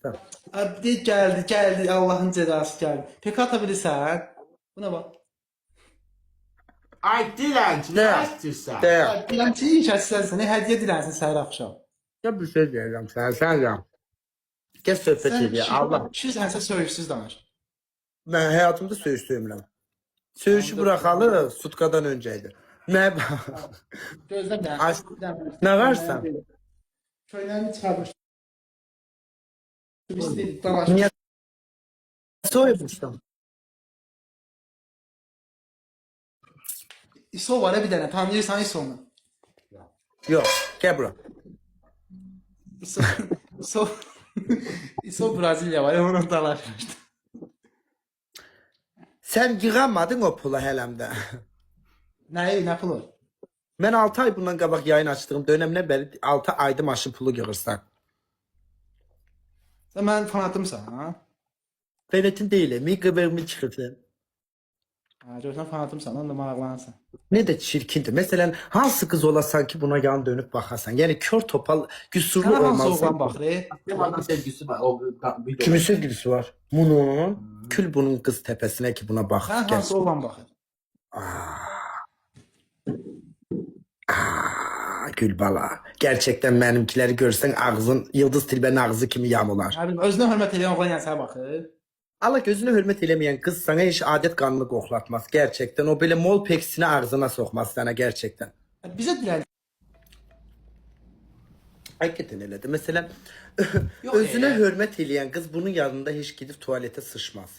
Tamam. Abi geldi Allah'ın cezası geldi. Peki atabilirsen. Buna bak. Ay dilenci, De. nə istəyirsən? De. Dilenci şəxsən ne hediye dilensin səhər axşam. Ya bir şey diyeceğim sana. Sen ya. Gel sohbet Sən edelim. Allah. kişisənsə söyüşsüz danış. Ben hayatımda söğüş söylemirəm. Söğüşü bırakalı sutkadan önceydi. Ne? Gözlə bir Aç- dənə. Ne varsa. Köylərini çıxarmış. Biz dalaş. Niye soymuştum? İso var ya bir dənə. Tanıyırsan İso'nu. Yok. Gel bura. İso İso Brezilya var ya onu dalaşmışdı. Sen yığamadın o pula helemde. Ne pulu? Ben 6 ay bundan qabaq yayın açdığım dönemden beri 6 ayda maşın pulu yığırsan. Sən mənim fanatımsan, ha? Feyretin değil. Mi qıvırmı çıxırsın. Ha, görsən fanatımsan, onda maraqlanırsan. Ne de çirkindir. Mesela hansı kız olasan ki buna yan dönüp bakasan. Yani kör topal, güsurlu Sənə hansı olmalısın. oğlan baxır? Yamanın sevgisi var. O video. Kimin sevgilisi var? Bunun. Kül bunun kız tepesine ki buna bak. Sən Gel. hansı oğlan baxır? Gül bala. Gerçekten benimkileri görsen ağzın, Yıldız Tilbe'nin ağzı kimi yamular. Nə bilim, özünə hörmət edən oğlan yəni sənə baxır. Allah gözüne hürmet eləmeyen kız sana hiç adet kanunu koklatmaz. Gerçekten. O böyle mol peksini ağzına sokmaz sana gerçekten. Bizə dilən. Hakikaten öyledir. Mesela Yok özüne ya. hürmet eleyen kız bunun yanında hiç gidip tuvalete sıçmaz.